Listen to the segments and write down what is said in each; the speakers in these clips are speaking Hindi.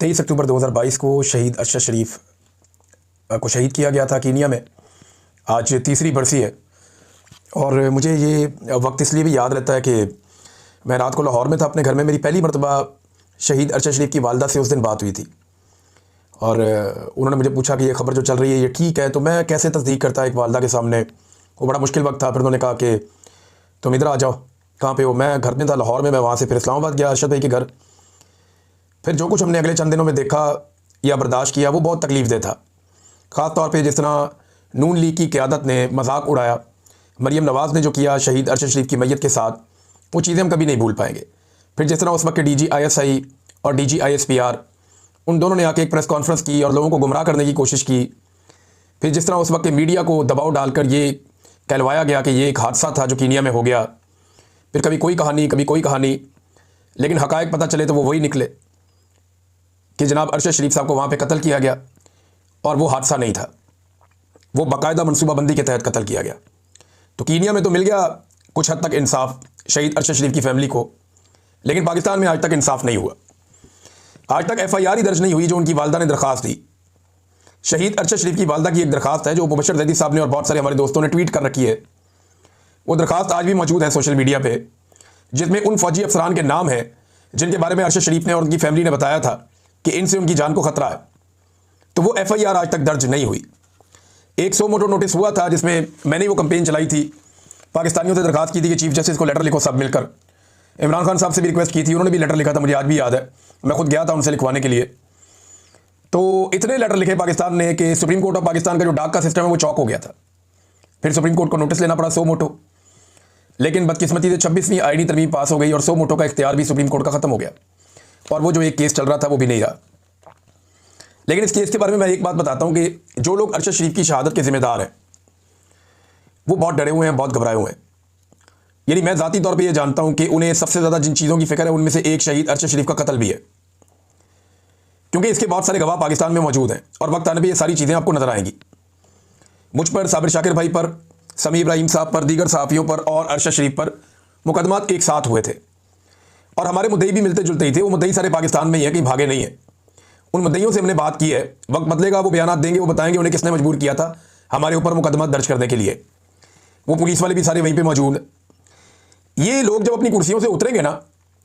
23 अक्टूबर 2022 को शहीद अरशद शरीफ को शहीद किया गया था कीनिया में। आज तीसरी बरसी है और मुझे ये वक्त इसलिए भी याद रहता है कि मैं रात को लाहौर में था अपने घर में। मेरी पहली मरतबा शहीद अरशद शरीफ की वालदा से उस दिन बात हुई थी और उन्होंने मुझे पूछा कि ये ख़बर जो चल रही है ये ठीक है। तो मैं कैसे तस्दीक करता एक वालदा के सामने, वो बड़ा मुश्किल वक्त था। फिर उन्होंने कहा कि तुम इधर आ जाओ। कहाँ पे हो? मैं घर में था लाहौर में। मैं वहाँ से फिर इस्लामाबाद गया अरशद भाई के घर। फिर जो कुछ हमने अगले चंद दिनों में देखा या बर्दाश्त किया वो बहुत तकलीफ़देह था। ख़ास तौर पे जिस तरह नून लीग की क़यादत ने मजाक उड़ाया, मरीम नवाज़ ने जो किया शहीद अरशद शरीफ की मैयत के साथ, वो चीज़ें हम कभी नहीं भूल पाएंगे। फिर जिस तरह उस वक्त के DGISI और DGISPR उन दोनों ने आके एक प्रेस कॉन्फ्रेंस की और लोगों को गुमराह करने की कोशिश की। फिर जिस तरह उस वक्त के मीडिया को दबाव डालकर ये कहलवाया गया कि ये एक हादसा था जो कीनिया में हो गया। फिर कभी कोई कहानी कभी कोई कहानी, लेकिन हक़ाइक़ पता चले तो वो वही निकले कि जनाब अरशद शरीफ साहब को वहाँ पे कत्ल किया गया और वो हादसा नहीं था, वो बाकायदा मनसूबाबंदी के तहत कत्ल किया गया। तो कीनिया में तो मिल गया कुछ हद तक इंसाफ शहीद अरशद शरीफ की फैमिली को, लेकिन पाकिस्तान में आज तक इंसाफ नहीं हुआ। आज तक FIR ही दर्ज नहीं हुई जो उनकी वालदा ने दरख्वास्त दी। शहीद अरशद शरीफ की वालदा की एक दरख्वास्त है जो मुबशर जैदी साहब ने और बहुत सारे हमारे दोस्तों ने ट्वीट कर रखी है। वो दरख्वास्त आज भी मौजूद है सोशल मीडिया पे, जिसमें उन फौजी अफसरान के नाम हैं जिनके बारे में अरशद शरीफ ने और उनकी फैमिली ने बताया था कि इनसे उनकी जान को ख़तरा है। तो वो FIR आज तक दर्ज नहीं हुई। एक सो मोटो नोटिस हुआ था जिसमें मैंने वो कंपेन चलाई थी, पाकिस्तानियों से दरख्वास्त की थी कि चीफ जस्टिस को लेटर लिखो सब मिलकर। इमरान खान साहब से भी रिक्वेस्ट की थी, उन्होंने भी लेटर लिखा था, मुझे आज भी याद है। मैं खुद गया था उनसे लिखवाने के लिए। तो इतने लेटर लिखे पाकिस्तान ने कि सुप्रीम कोर्ट ऑफ पाकिस्तान का जो डाक का सिस्टम है वो चौक हो गया था। फिर सुप्रीम कोर्ट को नोटिस लेना पड़ा सो मोटो, लेकिन बदकिस्मती से 26वीं आईनी तरमीम पास हो गई और सो मोटो का इख्तियार भी सुप्रीम कोर्ट का ख़त्म हो गया और वो जो एक केस चल रहा था वो भी नहीं रहा। लेकिन इस केस के बारे में मैं एक बात बताता हूँ कि जो लोग अरशद शरीफ की शहादत के ज़िम्मेदार हैं वो बहुत डरे हुए हैं, बहुत घबराए हुए हैं। यानी मैं ज़ाती तौर पे ये जानता हूँ कि उन्हें सबसे ज़्यादा जिन चीज़ों की फ़िक्र है उनमें से एक शहीद अरशद शरीफ का कत्ल भी है, क्योंकि इसके बहुत सारे गवाह पाकिस्तान में मौजूद हैं और वक्त आने पर ये सारी चीज़ें आपको नज़र आएंगी। मुझ पर, साबिर शाकिर भाई पर, समी इब्राहिम साहब पर, दीगर सहाफ़ियों पर और अरशद शरीफ पर मुकदमात एक साथ हुए थे और हमारे मुद्दई भी मिलते जुलते ही थे। वो मुद्दई सारे पाकिस्तान में ही है, कहीं भागे नहीं है। उन मुद्दईयों से हमने बात की है, वक्त बदलेगा वो बयान देंगे, वो बताएंगे उन्हें किसने मजबूर किया था हमारे ऊपर मुकदमा दर्ज करने के लिए। वो पुलिस वाले भी सारे वहीं पे मौजूद हैं। ये लोग जब अपनी कुर्सियों से उतरेंगे ना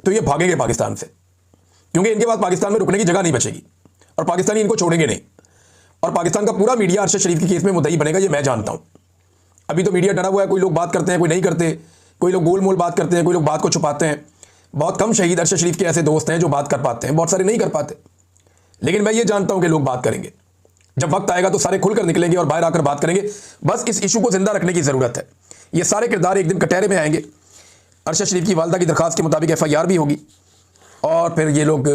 तो ये भागेंगे पाकिस्तान से, क्योंकि इनके पास पाकिस्तान में रुकने की जगह नहीं बचेगी और पाकिस्तानी इनको छोड़ेंगे नहीं। और पाकिस्तान का पूरा मीडिया अरशद शरीफ के केस में मुद्दई बनेगा, ये मैं जानता हूँ। अभी तो मीडिया डरा हुआ है, कोई लोग बात करते हैं, कोई नहीं करते, कोई लोग गोल मोल बात करते हैं, कोई लोग बात को छुपाते हैं। बहुत कम शहीद अरशद शरीफ के ऐसे दोस्त हैं जो बात कर पाते हैं, बहुत सारे नहीं कर पाते। लेकिन मैं ये जानता हूं कि लोग बात करेंगे, जब वक्त आएगा तो सारे खुलकर निकलेंगे और बाहर आकर बात करेंगे। बस इस इशू को जिंदा रखने की ज़रूरत है। ये सारे किरदार एक दिन कटहरे में आएंगे। अरशद शरीफ की वालदा की दरख्वास्त के मुताबिक FIR भी होगी और फिर ये लोग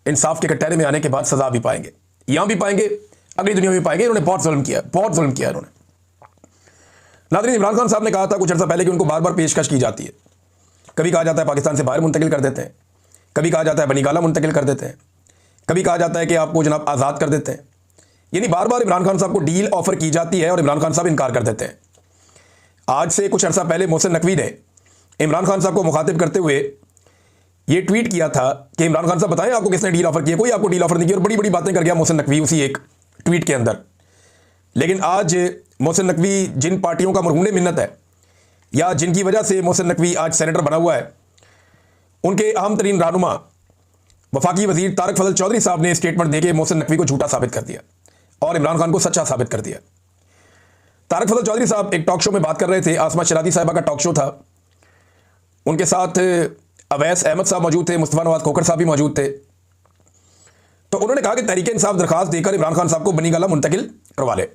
इंसाफ के कटहरे में आने के बाद सज़ा भी पाएंगे, यहाँ भी पाएंगे, अगली दुनिया में भी पाएंगे। इन्होंने बहुत जुल्म किया, बहुत जुल्म किया इन्होंने। नाज़रीन, इमरान खान साहब ने कहा था कुछ अर्सा पहले कि उनको बार बार पेशकश की जाती है। कभी कहा जाता है पाकिस्तान से बाहर मुंतकिल कर देते हैं, कभी कहा जाता है बनीगाला मुंतकिल कर देते हैं, कभी कहा जाता है कि आपको जनाब आज़ाद कर देते हैं। यानी बार बार इमरान खान साहब को डील ऑफर की जाती है और इमरान खान साहब इनकार कर देते हैं। आज से कुछ अर्सा पहले मोहसिन नकवी ने इमरान खान साहब को मुखातिब करते हुए ये ट्वीट किया था कि इमरान खान साहब बताएं आपको किसने डील ऑफर किया। कोई आपको डील ऑफर नहीं की और बड़ी बड़ी बातें कर गया मोहसिन नकवी उसी एक ट्वीट के अंदर। लेकिन आज मोहसिन नकवी जिन पार्टियों का मरहून मिन्नत है या जिनकी वजह से मोहसिन नकवी आज सेनेटर बना हुआ है, उनके अहम तरीन रहनुमा वफाकी वजीर तारक फजल चौधरी साहब ने स्टेटमेंट देके मोहसिन नकवी को झूठा साबित कर दिया और इमरान खान को सच्चा साबित कर दिया। तारक फजल चौधरी साहब एक टॉक शो में बात कर रहे थे, आसमा शरादी साहिबा का टॉक शो था, उनके साथ अवैस अहमद साहब मौजूद थे, मुस्तफ़ा नवाज खोखर साहब भी मौजूद थे। तो उन्होंने कहा कि तहरीक इंसाफ दरखास्त देकर इमरान खान साहब को बनीगाला मुंतकिल करवा ले।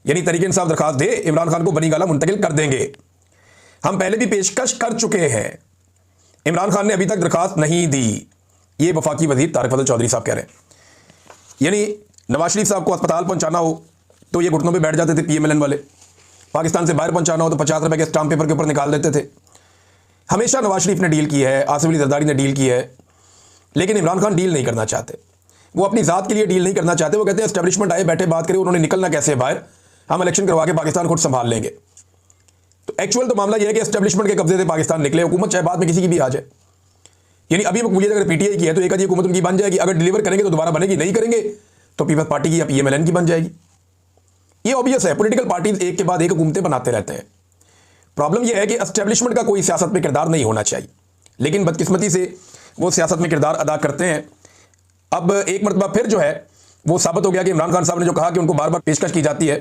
यानी तहरीक इंसाफ दरखास्त दे, इमरान खान को बनीगाला मुंतकिल कर देंगे। हम पहले भी पेशकश कर चुके हैं, इमरान खान ने अभी तक दरखास्त नहीं दी। ये वफाकी वजीर तारक फजल चौधरी साहब कह रहे हैं। यानी नवाज शरीफ साहब को अस्पताल पहुंचाना हो तो ये घुटनों पे बैठ जाते थे PMLN वाले, पाकिस्तान से बाहर पहुंचाना हो तो 50 रुपए के स्टाम्प पेपर के ऊपर निकाल देते थे। हमेशा नवाज शरीफ ने डील की है, आसिफ अली जरदारी ने डील की है, लेकिन इमरान खान डील नहीं करना चाहते। वो अपनी ज़ात के लिए डील नहीं करना चाहते। वो कहते हैं एस्टेब्लिशमेंट आए बैठे बात करें, उन्होंने निकलना कैसे बाहर, हम इलेक्शन करवा के पाकिस्तान खुद संभाल लेंगे। तो एक्चुअल तो मामला यह है कि एस्टेब्लिशमेंट के कब्जे से पाकिस्तान निकले, हुकूमत चाहे बाद में किसी की भी आ जाए। यानी अभी वो अगर पीटीआई की है तो एक आधी हुकूमत उनकी बन जाएगी, अगर डिलीवर करेंगे तो दोबारा बनेगी, नहीं करेंगे तो पीपल्स पार्टी की या पीएमएलएन की बन जाएगी। ये ऑब्वियस है, पॉलिटिकल पार्टीज एक के बाद एक हुकूमतें बनाते रहते हैं। प्रॉब्लम यह है कि एस्टेब्लिशमेंट का कोई सियासत में किरदार नहीं होना चाहिए, लेकिन बदकिस्मती से वो सियासत में किरदार अदा करते हैं। अब एक मरतबा फिर जो है वो साबित हो गया कि इमरान खान साहब ने जो कहा कि उनको बार बार पेशकश की जाती है,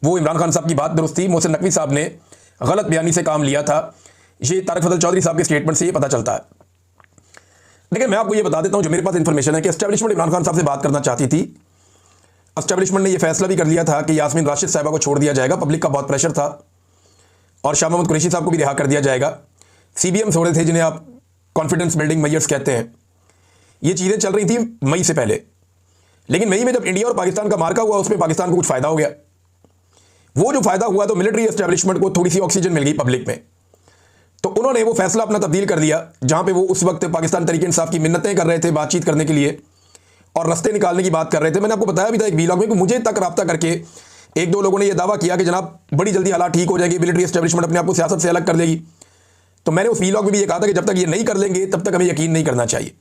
वो इमरान खान साहब की बात दुरुस्त थी। मोहसिन नकवी साहब ने गलत बयानी से काम लिया था, ये तारिक फजल चौधरी साहब के स्टेटमेंट से ये पता चलता है। लेकिन मैं आपको ये बता देता हूं, जो मेरे पास इंफॉर्मेशन है कि एस्टेब्लिशमेंट इमरान खान साहब से बात करना चाहती थी। एस्टेब्लिशमेंट ने यह फैसला भी कर लिया था कि यास्मीन राशिद साहबा को छोड़ दिया जाएगा, पब्लिक का बहुत प्रेशर था, और शाह महमूद कुरैशी साहब को भी रिहा कर दिया जाएगा। सीबीएम छोड़े थे, जिन्हें आप कॉन्फिडेंस बिल्डिंग मेजर्स कहते हैं। ये चीज़ें चल रही थी मई से पहले, लेकिन मई में जब इंडिया और पाकिस्तान का मार्का हुआ, उसमें पाकिस्तान को कुछ फ़ायदा हो गया। वो जो फ़ायदा हुआ तो मिलिट्री एस्टेब्लिशमेंट को थोड़ी सी ऑक्सीजन मिल गई पब्लिक में, तो उन्होंने वो फैसला अपना तब्दील कर दिया। जहाँ पे वो उस वक्त पाकिस्तान तरीके इंसाफ की मिन्नतें कर रहे थे बातचीत करने के लिए और रास्ते निकालने की बात कर रहे थे। मैंने आपको बताया भी था एक वीलॉग में कि मुझे तक रब्ता करके एक दो लोगों ने यह दावा किया कि जनाब बड़ी जल्दी हालात ठीक हो जाएगी, मिलिट्री एस्टेब्लिशमेंट अपने आप को सियासत से अलग कर लेगी। तो मैंने उस वीलॉग में भी ये कहा था कि जब तक ये नहीं कर लेंगे तब तक हमें यकीन नहीं करना चाहिए।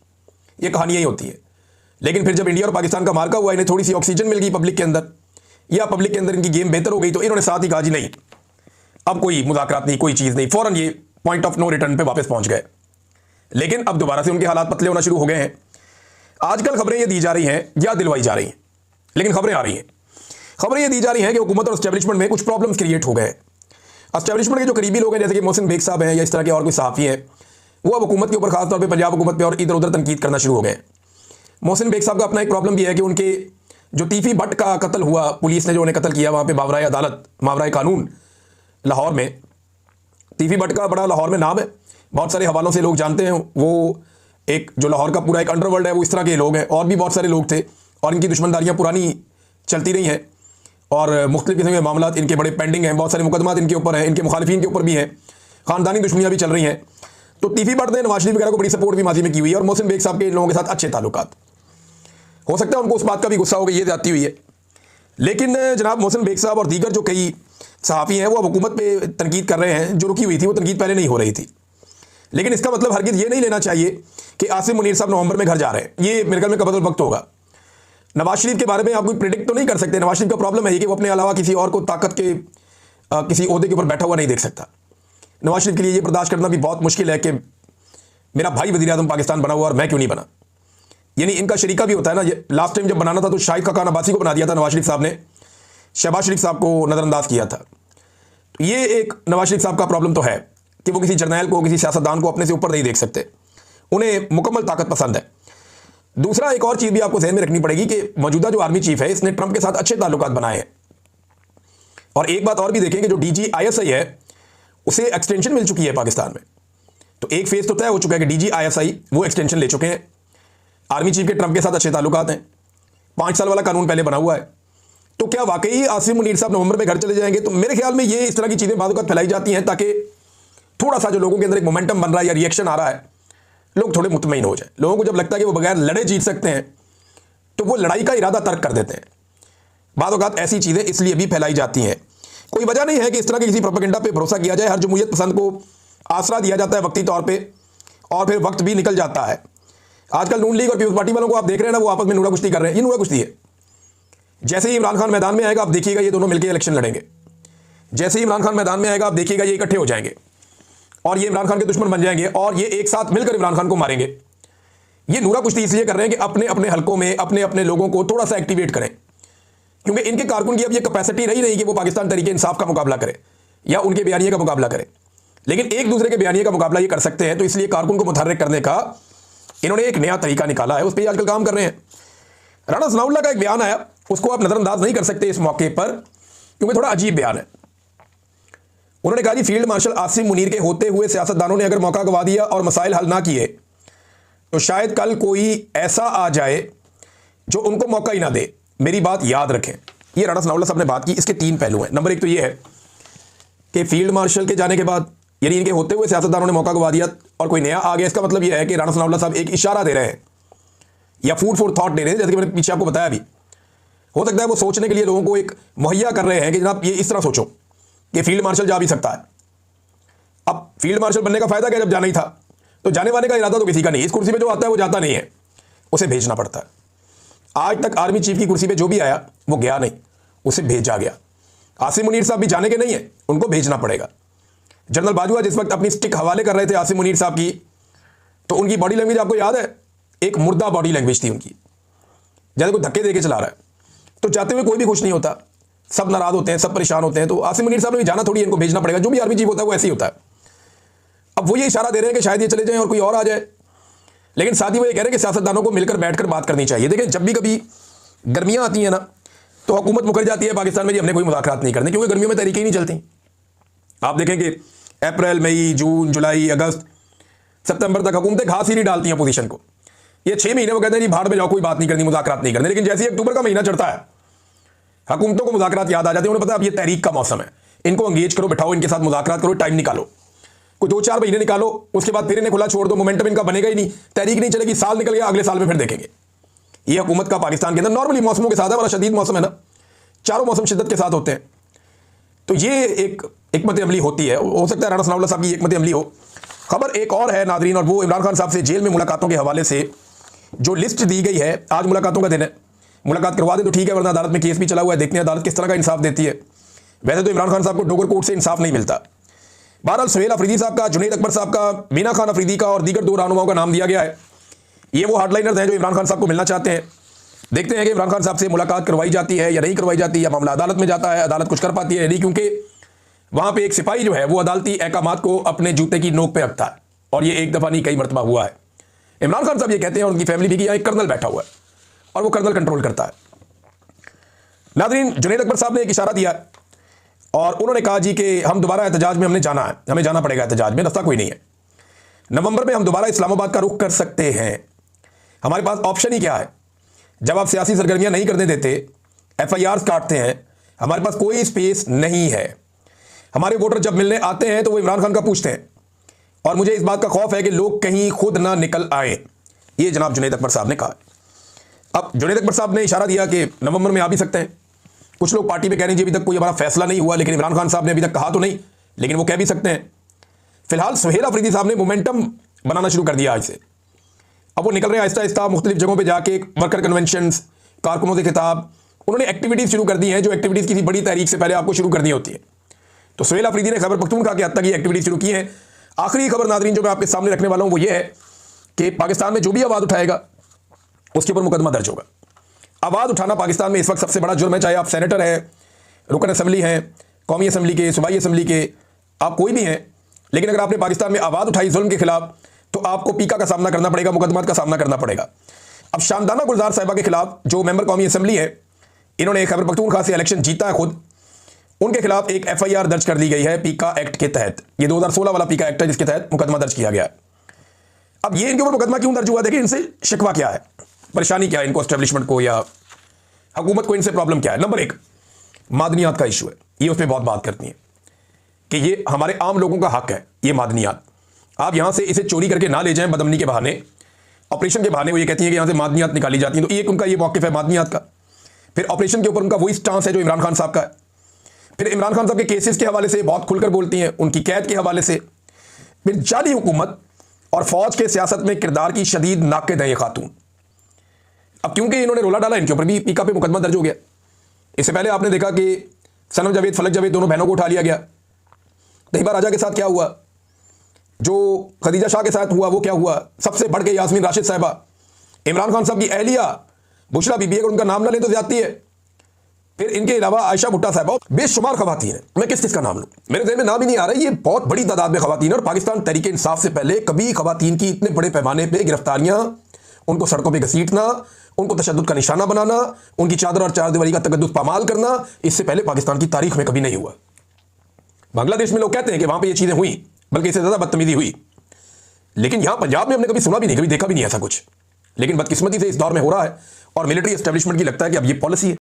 ये कहानियाँ ही होती है। लेकिन फिर जब इंडिया और पाकिस्तान का मार्का हुआ, इन्हें थोड़ी सी ऑक्सीजन मिल गई पब्लिक के अंदर, या पब्लिक के अंदर इनकी गेम बेहतर हो गई, तो इन्होंने साथ ही कहा जी नहीं, अब कोई मुज़ाकरात नहीं, कोई चीज़ नहीं, फौरन ये पॉइंट ऑफ नो रिटर्न पे वापस पहुंच गए। लेकिन अब दोबारा से उनके हालात पतले होना शुरू हो गए हैं। आजकल खबरें ये दी जा रही हैं या दिलवाई जा रही हैं, लेकिन खबरें आ रही हैं। खबरें ये दी जा रही हैं कि हुकूमत और एस्टेब्लिशमेंट में कुछ प्रॉब्लम्स क्रिएट हो गए हैं। एस्टेब्लिशमेंट के जो करीबी लोग हैं, जैसे कि मोहसिन बेग साहब हैं या इस तरह के और कोई सहाफ़ी हैं, वो अब हुकूमत के ऊपर, खासतौर पर पंजाब हुकूमत पर और इधर उधर तनकीद करना शुरू हो गए हैं। मोहसिन बेग साहब का अपना एक प्रॉब्लम भी है कि उनके जो तीफी भट्ट का कत्ल हुआ, पुलिस ने जो उन्हें कत्ल किया वहाँ पे मावराए अदालत, मावराए कानून लाहौर में, तीफी भट्ट का बड़ा लाहौर में नाम है, बहुत सारे हवालों से लोग जानते हैं। वो एक जो लाहौर का पूरा एक अंडरवर्ल्ड है, वो इस तरह के लोग हैं। और भी बहुत सारे लोग थे और इनकी दुश्मनदारियाँ पुरानी चलती रही हैं और मुख्तलिफ किस्म के मामला इनके बड़े पेंडिंग हैं, बहुत सारे मुकदमात इनके ऊपर हैं, इनके मुखालिफिन के ऊपर भी हैं, ख़ानदानी दुश्मनियाँ भी चल रही हैं। तो तीफी भट्ट ने नवाज शरीफ वगैरह को बड़ी सपोर्ट भी माजी में की हुई है और मोहसिन बेग साहब के इन लोगों के साथ अच्छे ताल्लुकात। हो सकता है उनको उस बात का भी गुस्सा हो गया, ये जाती हुई है। लेकिन जनाब मोहसिन बेग साहब और दीगर जो कई सहाफ़ी हैं, वो अब हुकूमत पे तनकीद कर रहे हैं। जो रुकी हुई थी वो तनकीद पहले नहीं हो रही थी, लेकिन इसका मतलब हरगिज़ ये नहीं लेना चाहिए कि आसिम मुनीर साहब नवंबर में घर जा रहे हैं। ये मेरे ख्याल में कबल वक्त होगा। नवाज शरीफ के बारे में आप कोई प्रिडिक्ट तो नहीं कर सकते। नवाज शरीफ का प्रॉब्लम है कि वो अपने अलावा किसी और को ताकत के किसी ओहदे के ऊपर बैठा हुआ नहीं देख सकता। नवाज शरीफ के लिए ये बर्दाश्त करना भी बहुत मुश्किल है कि मेरा भाई वज़ीर आज़म पाकिस्तान बना हुआ और मैं क्यों नहीं बना। यानी इनका शरीका भी होता है ना। ये लास्ट टाइम जब बनाना था तो शाहिद खाकान अब्बासी को बना दिया था नवाज शरीफ साहब ने, शहबाज शरीफ साहब को नज़रअंदाज किया था। तो ये एक नवाज शरीफ साहब का प्रॉब्लम तो है कि वो किसी जर्नैल को, किसी सियासतदान को अपने से ऊपर नहीं देख सकते। उन्हें मुकम्मल ताकत पसंद है। दूसरा एक और चीज़ भी आपको ध्यान में रखनी पड़ेगी कि मौजूदा जो आर्मी चीफ है, इसने ट्रंप के साथ अच्छे ताल्लुकात बनाए हैं। और एक बात और भी देखें कि जो डीजी आईएसआई है उसे एक्सटेंशन मिल चुकी है पाकिस्तान में। तो एक फेज तो तय हो चुका है कि डीजी आईएसआई वो एक्सटेंशन ले चुके हैं। आर्मी चीफ के ट्रंप के साथ अच्छे ताल्लुकात हैं। 5 साल वाला कानून पहले बना हुआ है। तो क्या वाकई आसिम मुनीर साहब नवंबर में घर चले जाएंगे? तो मेरे ख्याल में ये इस तरह की चीज़ें बाद फैलाई जाती हैं ताकि थोड़ा सा जो लोगों के अंदर एक मोमेंटम बन रहा है या रिएक्शन आ रहा है, लोग थोड़े मुतमईन हो जाए। लोगों को जब लगता है कि वो बगैर लड़े जीत सकते हैं तो वो लड़ाई का इरादा तर्क कर देते हैं। बाद औक़ात ऐसी चीज़ें इसलिए भी फैलाई जाती हैं। कोई वजह नहीं है कि इस तरह के किसी प्रोपेगेंडा पे भरोसा किया जाए। हर जमहूरियत पसंद को आसरा दिया जाता है वक्ती तौर पे और फिर वक्त भी निकल जाता है। आजकल नून लीग और पीपल्स पार्टी वालों को आप देख रहे हैं ना, वो आपस में नूरा कुश्ती कर रहे हैं। ये नूरा कुश्ती है। जैसे ही इमरान खान मैदान में आएगा आप देखिएगा ये दोनों मिलकर इलेक्शन लड़ेंगे। जैसे ही इमरान खान मैदान में आएगा आप देखिएगा ये इकट्ठे हो जाएंगे और ये इमरान खान के दुश्मन बन जाएंगे और ये एक साथ मिलकर इमरान खान को मारेंगे। ये नूरा कुश्ती इसलिए कर रहे हैं कि अपने अपने हलकों में अपने अपने लोगों को थोड़ा सा एक्टिवेट करें, क्योंकि इनके कारकुन की अब ये कैपेसिटी रही नहीं कि वो पाकिस्तान तरीके इंसाफ का मुकाबला करे या उनके बयानिए का मुकाबला करे। लेकिन एक दूसरे के बयानिए का मुकाबला ये कर सकते हैं। तो इसलिए कारकुन को मुतहर्रिक करने का इन्होंने एक नया तरीका निकाला है, उस पर आजकल काम कर रहे हैं। राणा सनाउल्लाह का एक बयान आया, उसको आप नज़रअंदाज नहीं कर सकते इस मौके पर, क्योंकि थोड़ा अजीब बयान है। उन्होंने कहा कि फील्ड मार्शल आसिम मुनीर के होते हुए सियासतदानों ने अगर मौका गवा दिया और मसाइल हल ना किए तो शायद कल कोई ऐसा आ जाए जो उनको मौका ही ना दे। मेरी बात याद रखें, ये राणा सनाउल्लाह साहब ने बात की। इसके 3 पहलू हैं। नंबर 1 तो ये है कि फील्ड मार्शल के जाने के बाद यानी इनके होते हुए सियासतदानों ने मौका गवा दिया और कोई नया आ गया। इसका मतलब यह है कि राणा सनाउल्लाह साहब एक इशारा दे रहे हैं या फूड फॉर थॉट दे रहे हैं। जैसे कि मैंने पीछे आपको बताया भी, हो सकता है वो सोचने के लिए लोगों को एक मुहैया कर रहे हैं कि जनाब ये इस तरह सोचो कि फील्ड मार्शल जा भी सकता है। अब फील्ड मार्शल बनने का फायदा क्या जब जाना ही था। तो जाने वाने का इरादा तो किसी का नहीं, इस कुर्सी पे जो आता है वो जाता नहीं है, उसे भेजना पड़ता है। आज तक आर्मी चीफ की कुर्सी पे जो भी आया वो गया नहीं, उसे भेजा गया। आसिम मुनीर साहब भी जाने के नहीं है, उनको भेजना पड़ेगा। जनरल बाजवा जिस वक्त अपनी स्टिक हवाले कर रहे थे आसिम मुनीर साहब की, तो उनकी बॉडी लैंग्वेज आपको याद है, एक मुर्दा बॉडी लैंग्वेज थी उनकी, जैसे कोई धक्के देके चला रहा है। तो जाते हुए कोई भी खुश नहीं होता, सब नाराज होते हैं, सब परेशान होते हैं। तो आसिम मुनीर साहब ने भी जाना थोड़ी, इनको भेजना पड़ेगा। जो भी आर्मी चीफ होता है वो ऐसे ही होता है। अब वो ये इशारा दे रहे हैं कि शायद ये चले जाएं और कोई और आ जाए, लेकिन साथ ही वो ये कह रहे हैं कि सियासतदानों को मिलकर बैठकर बात करनी चाहिए। देखिए, जब भी कभी गर्मियां आती हैं ना, तो हुकूमत मुकर जाती है पाकिस्तान में, जी हमने कोई मुज़ाकरात नहीं करने, क्योंकि गर्मियों में तरीके ही नहीं चलती। आप देखें कि अप्रैल, मई, जून, जुलाई, अगस्त, सितंबर तक हुकूमतें घास ही नहीं डालती हैं अपोजिशन को। ये 6 महीने वो कहते हैं जी भाड़ में जाओ, कोई बात नहीं करनी, मुज़ाकरात नहीं करने। लेकिन जैसे ही अक्टूबर का महीना चढ़ता है, हुकूमतों को मुज़ाकरात याद आ जाते हैं। उन्हें पता है अब ये तहरीक का मौसम है, इनको अंगेज करो, बिठाओ, इनके साथ मुज़ाकरात करो, टाइम निकालो, कोई 2-4 महीने निकालो, उसके बाद फिर इन्हें खुला छोड़ दो, मोमेंटम इनका बनेगा ही नहीं, तहरीक नहीं चलेगी। साल निकल गया, अगले साल में फिर देखेंगे। ये हुकूमत का पाकिस्तान के अंदर नॉर्मली मौसमों के साथ है, बड़ा शदीद मौसम है ना, चारों मौसम शिद्दत के साथ होते हैं। तो ये एक हिकमत अमली होती है, हो सकता है राणा सनाउल्लाह साहब की हिकमत अमली हो। खबर एक और है नादरीन, और वो इमरान खान साहब से जेल में मुलाकातों के हवाले से जो लिस्ट दी गई है। आज मुलाकातों का दिन है, मुलाकात करवा दें तो ठीक है, वरना अदालत में केस भी चला हुआ है, देखते हैं अदालत किस तरह का इंसाफ देती है। वैसे तो इमरान खान साहब को डोगर कोर्ट से इंसाफ नहीं मिलता। बहरहाल सुहेल अफरीदी साहब का, जुनैद अकबर साहब का, मीना खान अफरीदी का और दीगर 2 रहनुमाओं का नाम दिया गया है। ये वो हार्डलाइनर्स हैं जो इमरान खान साहब को मिलना चाहते हैं। देखते हैं कि इमरान खान साहब से मुलाकात करवाई जाती है या नहीं करवाई जाती, या मामला अदालत में जाता है, अदालत कुछ कर पाती है नहीं, क्योंकि वहां पे एक सिपाही जो है वो अदालती अहकामात को अपने जूते की नोक पे रखता है, और ये एक दफा नहीं कई मरतबा हुआ है। इमरान खान साहब ये कहते हैं, और उनकी फैमिली भी, कि यहाँ एक कर्नल बैठा हुआ है और वो कर्नल कंट्रोल करता है। नाज़रीन, जुनैद अकबर साहब ने एक इशारा दिया और उन्होंने कहा जी कि हम दोबारा एहतजाज में हमने जाना है, हमें जाना पड़ेगा एहतजाज में, रास्ता कोई नहीं है। नवंबर में हम दोबारा इस्लामाबाद का रुख कर सकते हैं, हमारे पास ऑप्शन ही क्या है। जब आप सियासी सरगर्मियां नहीं करने देते, FIRs काटते हैं, हमारे पास कोई स्पेस नहीं है। हमारे वोटर जब मिलने आते हैं तो वो इमरान खान का पूछते हैं, और मुझे इस बात का खौफ है कि लोग कहीं खुद ना निकल आए। ये जनाब जुनैद अकबर साहब ने कहा। अब जुनैद अकबर साहब ने इशारा दिया कि नवंबर में आ भी सकते हैं। कुछ लोग पार्टी में कह रहे हैं जी अभी तक कोई हमारा फैसला नहीं हुआ, लेकिन इमरान खान साहब ने अभी तक कहा तो नहीं, लेकिन वो कह भी सकते हैं। फिलहाल सुहेल अफरीदी साहब ने मोमेंटम बनाना शुरू कर दिया आज से। अब वो निकल रहे हैं आहिस्ता आहिस्ता, मुख्तलिफ जगहों पे जाके वर्कर कन्वेंशन, कारकुनों से खिताब, उन्होंने एक्टिविटीज़ शुरू कर दी हैं जो एक्टिविटीज़ किसी बड़ी तारीख से पहले आपको शुरू करनी होती है। तो सुहेल अफरीदी ने खैबर पख्तूनख्वा के हद तक ये एक्टिविटीज़ शुरू की हैं। आखिरी खबर नाज़रीन जो मैं आपके सामने रखने वाला हूँ वो ये है कि पाकिस्तान में जो भी आवाज़ उठाएगा उसके ऊपर मुकदमा दर्ज होगा। आवाज़ उठाना पाकिस्तान में इस वक्त सबसे बड़ा जुर्म है, चाहे आप सेनेटर हैं, रुकन असम्बली हैं, कौमी असम्बली के, सूबाई असम्बली के, आप कोई भी हैं, लेकिन अगर आपने पाकिस्तान में आवाज़ उठाई जुल्म के खिलाफ तो आपको पीका का सामना करना पड़ेगा, मुकदमात का सामना करना पड़ेगा। अब शानदाना गुलजार साहिबा के खिलाफ जो मेंबर कौमी असम्बली है, इन्होंने खैबर पख्तूनख्वा से इलेक्शन जीता है खुद, उनके खिलाफ एक FIR दर्ज कर दी गई है पीका एक्ट के तहत। ये 2016 वाला पीका एक्ट है जिसके तहत मुकदमा दर्ज किया गया है। अब ये इनके ऊपर मुकदमा क्यों दर्ज हुआ, देखिए इनसे शिकवा क्या है, परेशानी क्या है इनको, एस्टेब्लिशमेंट को या हुकूमत को इनसे प्रॉब्लम क्या है। नंबर 1 मादनियात का इशू है, ये उसमें बहुत बात करती हैं कि ये हमारे आम लोगों का हक है, ये मादनियात। आप यहां से इसे चोरी करके ना ले जाएं बदमनी के बहाने, ऑपरेशन के बहाने वो ये कहती हैं कि यहां से मादनियात निकाली जाती हैं। तो एक उनका ये मौक़िफ़ है मादनियात का। फिर ऑपरेशन के ऊपर उनका वही स्टांस है जो इमरान खान साहब का है। फिर इमरान खान साहब के केसेस के हवाले से बहुत खुलकर बोलती हैं, उनकी कैद के हवाले से। फिर जाली हुकूमत और फौज के सियासत में किरदार की शदीद नाक़िद है ये खातून। अब क्योंकि इन्होंने रोला डाला, इनके ऊपर भी पीका पे मुकदमा दर्ज हो गया। इससे पहले आपने देखा कि सनम जावेद, फलक जावेद, दोनों बहनों को उठा लिया गया। तहिबा राजा के साथ क्या हुआ, जो खदीजा शाह के साथ हुआ वो क्या हुआ, सबसे बढ़ के यास्मीन राशिद साहिबा, इमरान खान साहब की अहलिया बुशरा बीबी, अगर उनका नाम ना ले तो ज्यादती है। फिर इनके अलावा आयशा भुट्टा साहिबा, बेशुमार खवातीन है, मैं किस किस का नाम लूँ, मेरे ज़हन में नाम ही नहीं आ रहा है। ये बहुत बड़ी तादाद में खवातीन है, और पाकिस्तान तहरीक इंसाफ से पहले कभी खवातीन की इतने बड़े पैमाने पर गिरफ्तारियाँ, उनको सड़कों पर घसीटना, उनको तशद्दुद का निशाना बनाना, उनकी चादर और चारदीवारी का तकद्दुस पामाल करना, इससे पहले पाकिस्तान की तारीख में कभी नहीं हुआ। बांग्लादेश में लोग कहते हैं कि वहां पे ये चीजें हुई, बल्कि इससे ज्यादा बदतमीजी हुई, लेकिन यहां पंजाब में हमने कभी सुना भी नहीं, कभी देखा भी नहीं ऐसा कुछ। लेकिन बदकिस्मती से इस दौर में हो रहा है, और मिलिट्री एस्टेब्लिशमेंट की लगता है कि अब ये पॉलिसी है।